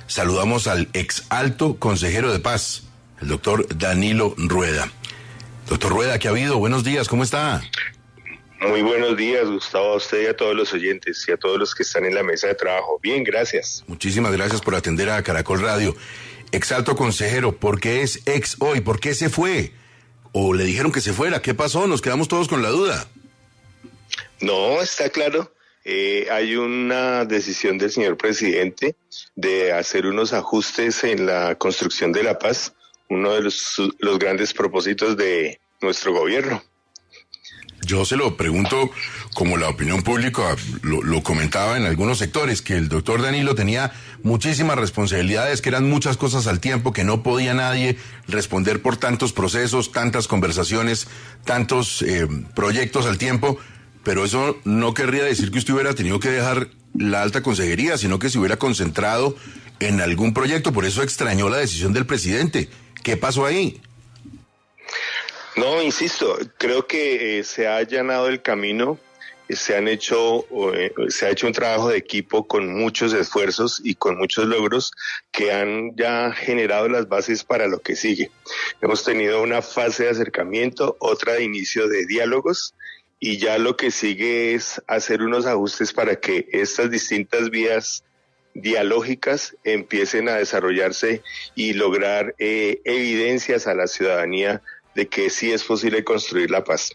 saludamos al ex alto consejero de paz, el doctor Danilo Rueda. Doctor Rueda, ¿qué ha habido? Buenos días, ¿cómo está? Muy buenos días, Gustavo, a usted y a todos los oyentes y a todos los que están en la mesa de trabajo. Bien, gracias. Muchísimas gracias por atender a Caracol Radio. Ex alto consejero, ¿por qué es ex hoy? ¿Por qué se fue? ¿O le dijeron que se fuera? ¿Qué pasó? Nos quedamos todos con la duda. No, está claro. Hay una decisión del señor presidente de hacer unos ajustes en la construcción de la paz, uno de los grandes propósitos de nuestro gobierno. Yo se lo pregunto como la opinión pública lo comentaba en algunos sectores, que el doctor Danilo tenía muchísimas responsabilidades, que eran muchas cosas al tiempo, que no podía nadie responder por tantos procesos, tantas conversaciones, tantos proyectos al tiempo, pero eso no querría decir que usted hubiera tenido que dejar la alta consejería, sino que se hubiera concentrado en algún proyecto. Por eso extrañó la decisión del presidente. ¿Qué pasó ahí? No, insisto, creo que se ha allanado el camino, se ha hecho un trabajo de equipo con muchos esfuerzos y con muchos logros que han ya generado las bases para lo que sigue. Hemos tenido una fase de acercamiento, otra de inicio de diálogos, y ya lo que sigue es hacer unos ajustes para que estas distintas vías dialógicas empiecen a desarrollarse y lograr evidencias a la ciudadanía de que sí es posible construir la paz.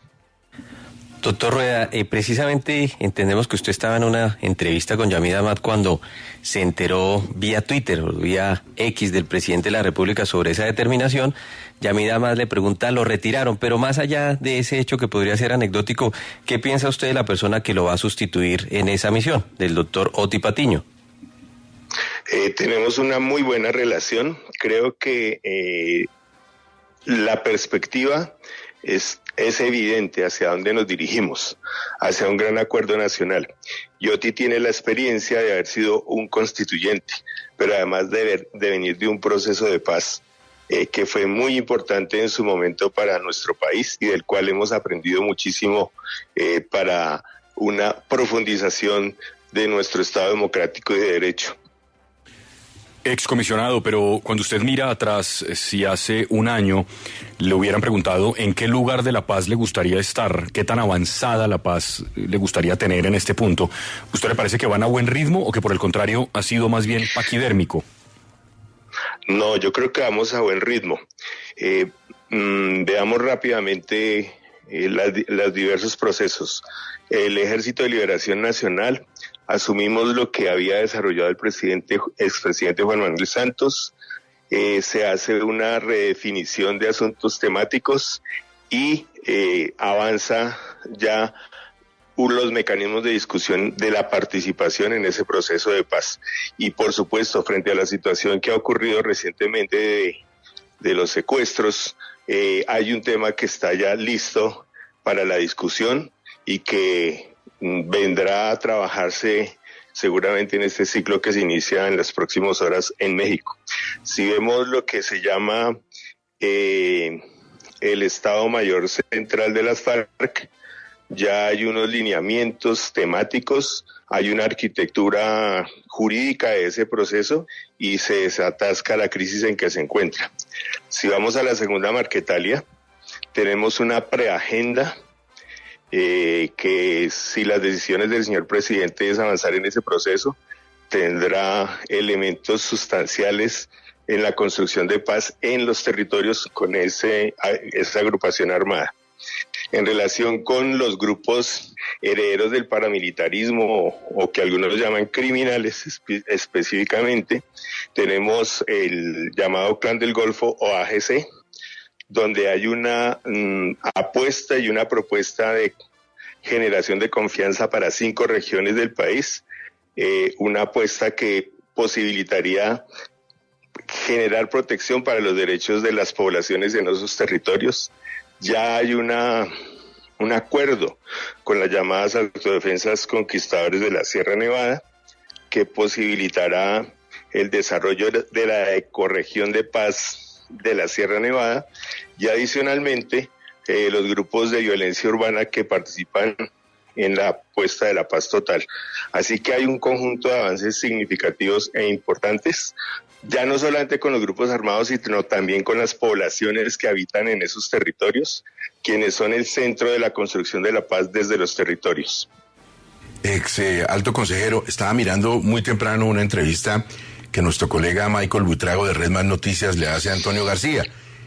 Doctor Rueda, precisamente entendemos que usted estaba en una entrevista con Yamid Amad cuando se enteró vía Twitter o vía X del presidente de la República sobre esa determinación. Yamid Amad le pregunta, lo retiraron, pero más allá de ese hecho que podría ser anecdótico, ¿qué piensa usted de la persona que lo va a sustituir en esa misión, del doctor Oti Patiño? Tenemos una muy buena relación. Creo que la perspectiva es evidente hacia dónde nos dirigimos, hacia un gran acuerdo nacional. Oti tiene la experiencia de haber sido un constituyente, pero además de venir de un proceso de paz que fue muy importante en su momento para nuestro país y del cual hemos aprendido muchísimo para una profundización de nuestro Estado democrático y de derecho. Excomisionado, pero cuando usted mira atrás, si hace un año le hubieran preguntado en qué lugar de la paz le gustaría estar, qué tan avanzada la paz le gustaría tener en este punto, ¿usted le parece que van a buen ritmo o que por el contrario ha sido más bien paquidérmico? No, yo creo que vamos a buen ritmo. Veamos rápidamente los diversos procesos. El Ejército de Liberación Nacional, asumimos lo que había desarrollado el expresidente Juan Manuel Santos, se hace una redefinición de asuntos temáticos y avanza ya los mecanismos de discusión de la participación en ese proceso de paz. Y por supuesto, frente a la situación que ha ocurrido recientemente de los secuestros, hay un tema que está ya listo para la discusión y que vendrá a trabajarse seguramente en este ciclo que se inicia en las próximas horas en México. Si vemos lo que se llama el Estado Mayor Central de las FARC, ya hay unos lineamientos temáticos, hay una arquitectura jurídica de ese proceso y se desatasca la crisis en que se encuentra. Si vamos a la segunda Marquetalia, tenemos una preagenda que si las decisiones del señor presidente es avanzar en ese proceso, tendrá elementos sustanciales en la construcción de paz en los territorios con esa agrupación armada. En relación con los grupos herederos del paramilitarismo o que algunos llaman criminales específicamente, tenemos el llamado Clan del Golfo o AGC, donde hay una apuesta y una propuesta de generación de confianza para 5 regiones del país, una apuesta que posibilitaría generar protección para los derechos de las poblaciones en esos territorios. Ya hay un acuerdo con las llamadas autodefensas conquistadores de la Sierra Nevada que posibilitará el desarrollo de la ecorregión de paz de la Sierra Nevada y adicionalmente los grupos de violencia urbana que participan en la puesta de la paz total. Así que hay un conjunto de avances significativos e importantes, ya no solamente con los grupos armados, sino también con las poblaciones que habitan en esos territorios, quienes son el centro de la construcción de la paz desde los territorios. Alto consejero, estaba mirando muy temprano una entrevista que nuestro colega Michael Buitrago de Red Más Noticias le hace a Antonio García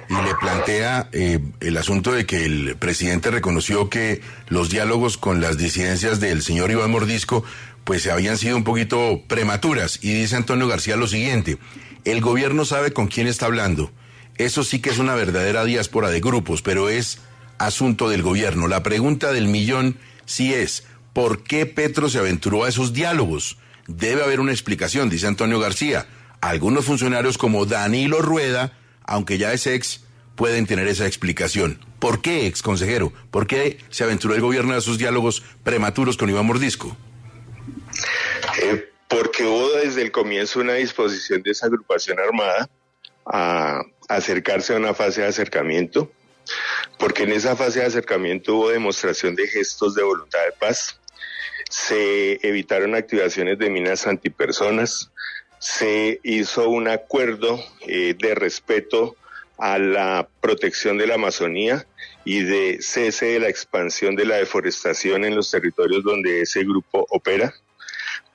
y le plantea el asunto de que el presidente reconoció que los diálogos con las disidencias del señor Iván Mordisco pues habían sido un poquito prematuras, y dice Antonio García lo siguiente: el gobierno sabe con quién está hablando, eso sí que es una verdadera diáspora de grupos, pero es asunto del gobierno. La pregunta del millón sí es: ¿por qué Petro se aventuró a esos diálogos? Debe haber una explicación, dice Antonio García. Algunos funcionarios como Danilo Rueda, aunque ya es ex, pueden tener esa explicación. ¿Por qué, ex consejero? ¿Por qué se aventuró el gobierno a esos diálogos prematuros con Iván Mordisco? Porque hubo desde el comienzo una disposición de esa agrupación armada a acercarse a una fase de acercamiento, porque en esa fase de acercamiento hubo demostración de gestos de voluntad de paz, se evitaron activaciones de minas antipersonas, se hizo un acuerdo de respeto a la protección de la Amazonía y de cese de la expansión de la deforestación en los territorios donde ese grupo opera,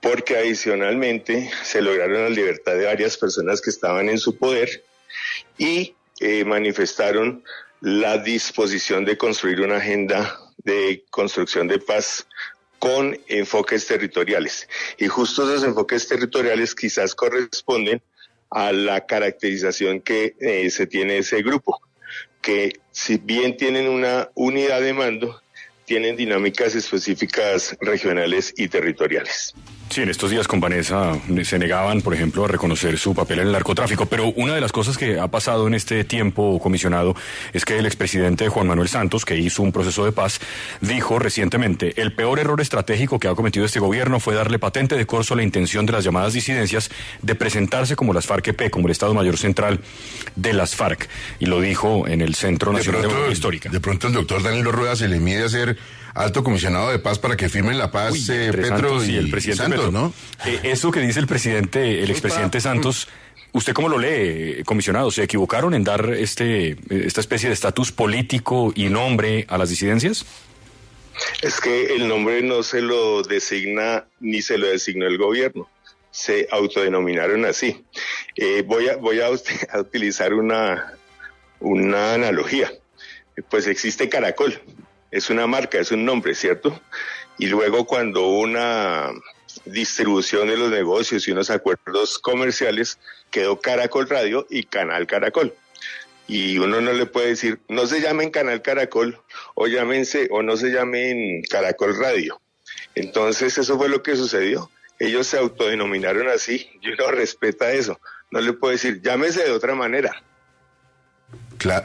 porque adicionalmente se lograron la libertad de varias personas que estaban en su poder y manifestaron la disposición de construir una agenda de construcción de paz con enfoques territoriales. Y justo esos enfoques territoriales quizás corresponden a la caracterización que se tiene de ese grupo, que si bien tienen una unidad de mando, tienen dinámicas específicas regionales y territoriales. Sí, en estos días con Vanessa se negaban, por ejemplo, a reconocer su papel en el narcotráfico, pero una de las cosas que ha pasado en este tiempo, comisionado, es que el expresidente Juan Manuel Santos, que hizo un proceso de paz, dijo recientemente: el peor error estratégico que ha cometido este gobierno fue darle patente de corso a la intención de las llamadas disidencias de presentarse como las FARC-EP, como el Estado Mayor Central de las FARC, y lo dijo en el Centro Nacional de Memoria Histórica. De pronto el doctor Danilo Rueda se le mide a ser alto comisionado de paz para que firmen la paz Petro y el presidente Santos, Petro, ¿no? Eso que dice el expresidente Santos, ¿usted cómo lo lee, comisionado? ¿Se equivocaron en dar esta especie de estatus político y nombre a las disidencias? Es que el nombre no se lo designa ni se lo designó el gobierno, se autodenominaron así. Voy a utilizar una analogía. Pues existe Caracol. Es una marca, es un nombre, ¿cierto? Y luego cuando una distribución de los negocios y unos acuerdos comerciales, quedó Caracol Radio y Canal Caracol. Y uno no le puede decir, no se llamen Canal Caracol, o no se llamen Caracol Radio. Entonces eso fue lo que sucedió. Ellos se autodenominaron así, y uno respeta eso. No le puede decir, llámese de otra manera.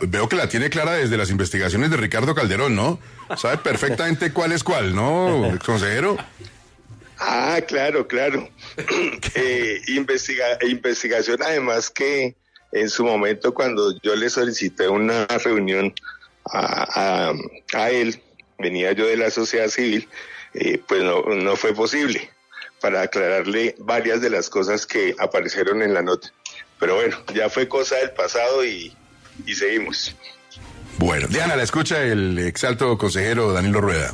Veo que la tiene clara desde las investigaciones de Ricardo Calderón, ¿no? Sabe perfectamente cuál es cuál, ¿no, consejero? Ah, claro. Investigación además que en su momento cuando yo le solicité una reunión a él, venía yo de la sociedad civil, pues no fue posible para aclararle varias de las cosas que aparecieron en la nota. Pero bueno, ya fue cosa del pasado y seguimos. Bueno, Diana, la escucha el exalto consejero Danilo Rueda.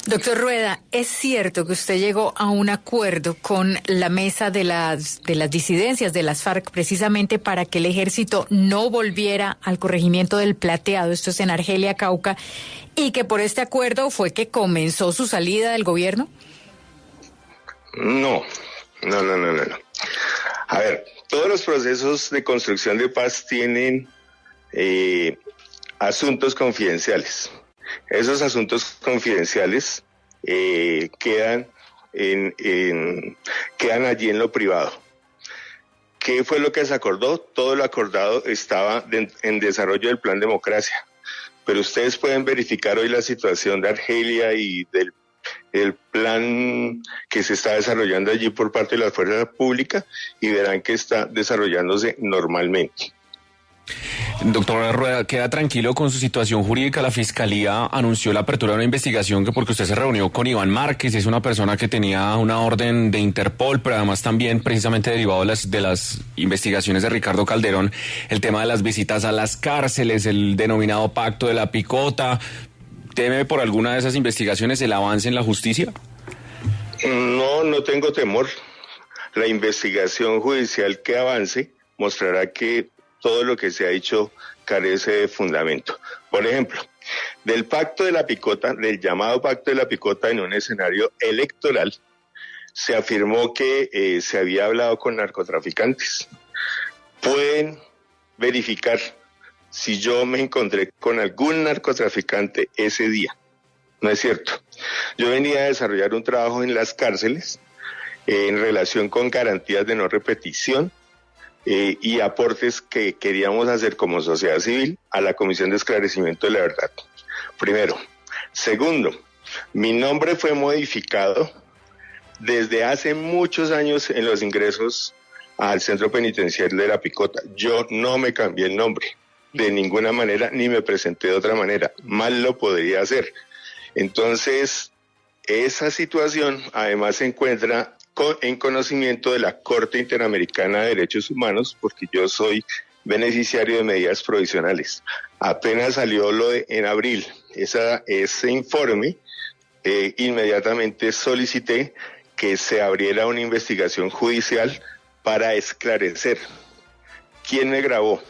Doctor Rueda, ¿es cierto que usted llegó a un acuerdo con la mesa de las disidencias de las FARC precisamente para que el ejército no volviera al corregimiento del Plateado, esto es en Argelia, Cauca, y que por este acuerdo fue que comenzó su salida del gobierno? No. A ver, todos los procesos de construcción de paz tienen asuntos confidenciales. Esos asuntos confidenciales quedan allí en lo privado. ¿Qué fue lo que se acordó? Todo lo acordado estaba en desarrollo del Plan Democracia. Pero ustedes pueden verificar hoy la situación de Argelia y del plan que se está desarrollando allí por parte de la fuerza pública y verán que está desarrollándose normalmente. Doctor Rueda, queda tranquilo con su situación jurídica. La Fiscalía anunció la apertura de una investigación que porque usted se reunió con Iván Márquez, es una persona que tenía una orden de Interpol, pero además también precisamente derivado de las investigaciones de Ricardo Calderón, el tema de las visitas a las cárceles, el denominado pacto de la picota. ¿Teme por alguna de esas investigaciones el avance en la justicia? No tengo temor. La investigación judicial que avance mostrará que todo lo que se ha dicho carece de fundamento. Por ejemplo, del pacto de la picota, del llamado pacto de la picota en un escenario electoral, se afirmó que se había hablado con narcotraficantes. Pueden verificar si yo me encontré con algún narcotraficante ese día. No es cierto. Yo venía a desarrollar un trabajo en las cárceles en relación con garantías de no repetición y aportes que queríamos hacer como sociedad civil a la Comisión de Esclarecimiento de la Verdad. Primero. Segundo, mi nombre fue modificado desde hace muchos años en los ingresos al centro penitenciario de La Picota. Yo no me cambié el nombre de ninguna manera, ni me presenté de otra manera. Mal lo podría hacer. Entonces, esa situación además se encuentra en conocimiento de la Corte Interamericana de Derechos Humanos, porque yo soy beneficiario de medidas provisionales. Apenas salió en abril ese informe, inmediatamente solicité que se abriera una investigación judicial para esclarecer quién me grabó,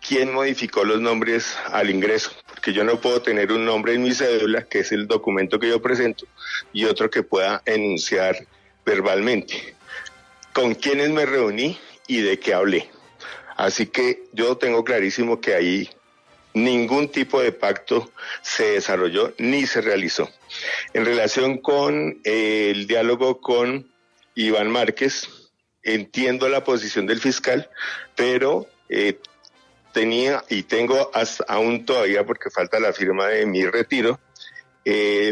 quién modificó los nombres al ingreso, porque yo no puedo tener un nombre en mi cédula, que es el documento que yo presento, y otro que pueda enunciar verbalmente, con quiénes me reuní y de qué hablé. Así que yo tengo clarísimo que ahí ningún tipo de pacto se desarrolló ni se realizó. En relación con el diálogo con Iván Márquez, entiendo la posición del fiscal, pero tenía y tengo hasta aún todavía, porque falta la firma de mi retiro,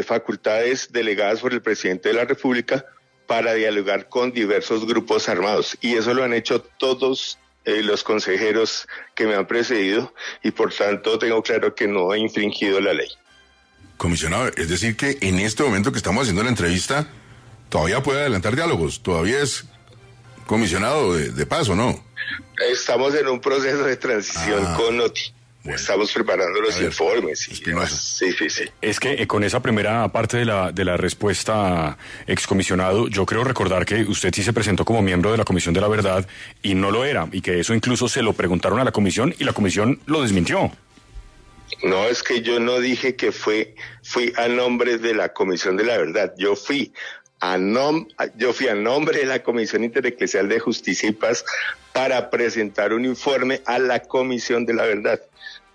facultades delegadas por el presidente de la República para dialogar con diversos grupos armados, y eso lo han hecho todos los consejeros que me han precedido, y por tanto tengo claro que no he infringido la ley. Comisionado, es decir que en este momento que estamos haciendo la entrevista, todavía puede adelantar diálogos, todavía es comisionado de paso, ¿no? Estamos en un proceso de transición con Noti. Bueno. Estamos preparando los informes. Y sí. Es que con esa primera parte de la respuesta, excomisionado, yo creo recordar que usted sí se presentó como miembro de la Comisión de la Verdad y no lo era, y que eso incluso se lo preguntaron a la comisión y la comisión lo desmintió. No, es que yo no dije que fui a nombre de la Comisión de la Verdad. Yo fui a nombre de la Comisión Intereclesial de Justicia y Paz para presentar un informe a la Comisión de la Verdad.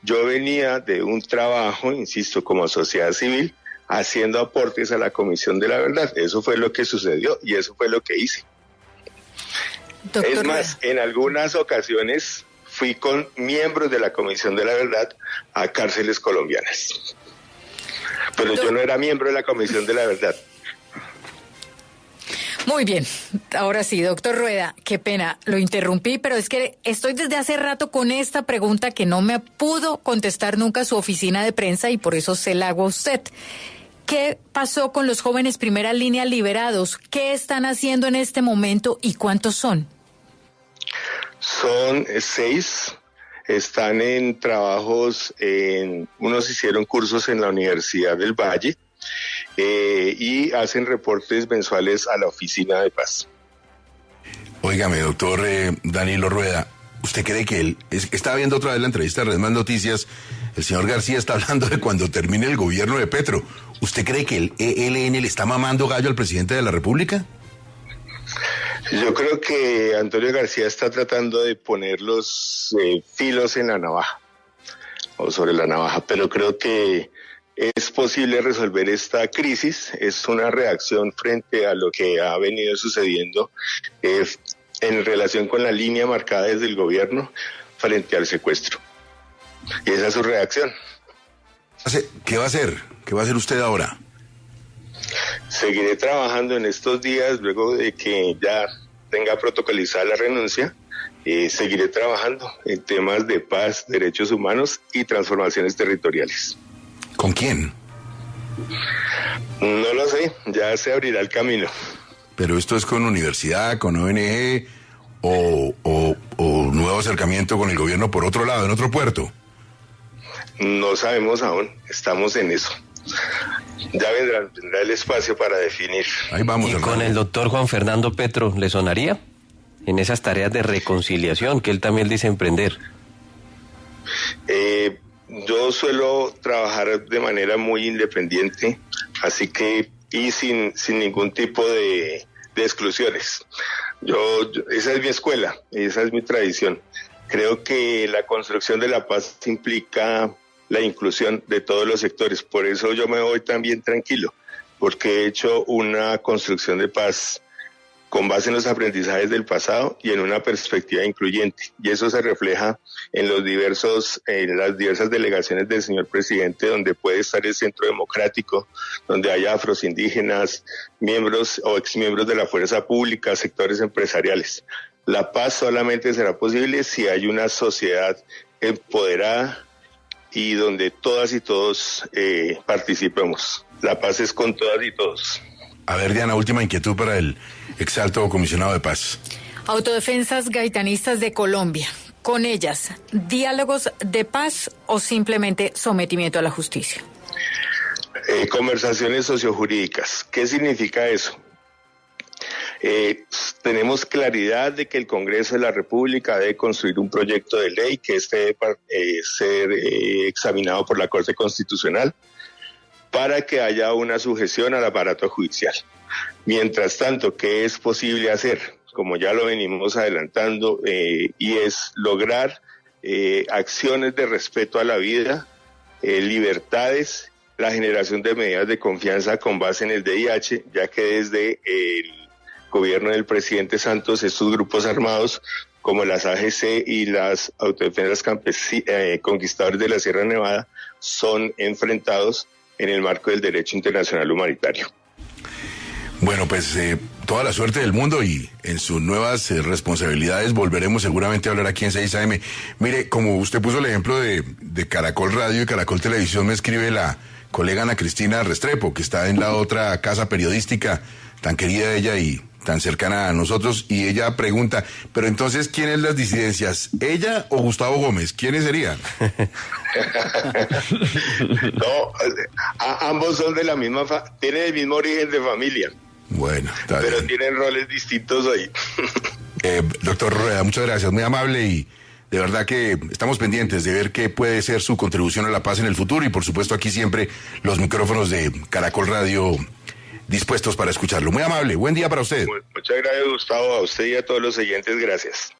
Yo venía de un trabajo, insisto, como sociedad civil, haciendo aportes a la Comisión de la Verdad. Eso fue lo que sucedió y eso fue lo que hice. Doctor, es más, en algunas ocasiones fui con miembros de la Comisión de la Verdad a cárceles colombianas. Pero yo no era miembro de la Comisión de la Verdad. Muy bien, ahora sí, doctor Rueda, qué pena, lo interrumpí, pero es que estoy desde hace rato con esta pregunta que no me pudo contestar nunca su oficina de prensa y por eso se la hago a usted. ¿Qué pasó con los jóvenes primera línea liberados? ¿Qué están haciendo en este momento y cuántos son? Son 6, están en trabajos, unos hicieron cursos en la Universidad del Valle, y hacen reportes mensuales a la Oficina de Paz. Óigame, doctor Danilo Rueda, ¿usted cree que él, estaba viendo otra vez la entrevista de Red Más Noticias, el señor García está hablando de cuando termine el gobierno de Petro? ¿Usted cree que el ELN le está mamando gallo al presidente de la República? Yo creo que Antonio García está tratando de poner los filos en la navaja, o sobre la navaja, pero creo que es posible resolver esta crisis. Es una reacción frente a lo que ha venido sucediendo en relación con la línea marcada desde el gobierno frente al secuestro. Y esa es su reacción. ¿Qué va a hacer? ¿Qué va a hacer usted ahora? Seguiré trabajando en estos días, luego de que ya tenga protocolizada la renuncia, seguiré trabajando en temas de paz, derechos humanos y transformaciones territoriales. ¿Con quién? No lo sé, ya se abrirá el camino. ¿Pero esto es con universidad, con ONG o nuevo acercamiento con el gobierno por otro lado, en otro puerto? No sabemos aún, estamos en eso. Ya vendrá el espacio para definir. Ahí vamos. ¿Y hermano. con el doctor Juan Fernando Petro le sonaría en esas tareas de reconciliación que él también dice emprender? Yo suelo trabajar de manera muy independiente, así que y sin ningún tipo de exclusiones. Esa es mi escuela, esa es mi tradición. Creo que la construcción de la paz implica la inclusión de todos los sectores. Por eso yo me voy también tranquilo, porque he hecho una construcción de paz con base en los aprendizajes del pasado y en una perspectiva incluyente. Y eso se refleja en las diversas delegaciones del señor presidente, donde puede estar el Centro Democrático, donde haya afroindígenas, miembros o exmiembros de la fuerza pública, sectores empresariales. La paz solamente será posible si hay una sociedad empoderada y donde todas y todos participemos. La paz es con todas y todos. A ver, Diana, última inquietud para el exalto comisionado de paz. Autodefensas gaitanistas de Colombia. Con ellas, ¿diálogos de paz o simplemente sometimiento a la justicia? Conversaciones sociojurídicas. ¿Qué significa eso? Tenemos claridad de que el Congreso de la República debe construir un proyecto de ley que debe ser examinado por la Corte Constitucional para que haya una sujeción al aparato judicial. Mientras tanto, ¿qué es posible hacer? Como ya lo venimos adelantando, y es lograr acciones de respeto a la vida, libertades, la generación de medidas de confianza con base en el DIH, ya que desde el gobierno del presidente Santos, estos grupos armados, como las AGC y las Autodefensas Conquistadores de la Sierra Nevada, son enfrentados en el marco del derecho internacional humanitario. Bueno, pues toda la suerte del mundo y en sus nuevas responsabilidades volveremos seguramente a hablar aquí en 6 AM. Mire, como usted puso el ejemplo de Caracol Radio y Caracol Televisión, me escribe la colega Ana Cristina Restrepo, que está en la otra casa periodística, tan querida de ella y tan cercana a nosotros, y ella pregunta, pero entonces, ¿quiénes las disidencias? ¿Ella o Gustavo Gómez? ¿Quiénes serían? No, ambos son de la misma, tienen el mismo origen de familia. Bueno, está pero bien. Tienen roles distintos ahí. Doctor Rueda, muchas gracias, muy amable y de verdad que estamos pendientes de ver qué puede ser su contribución a la paz en el futuro y por supuesto aquí siempre los micrófonos de Caracol Radio dispuestos para escucharlo. Muy amable, buen día para usted. Muchas gracias, Gustavo, a usted y a todos los oyentes, gracias.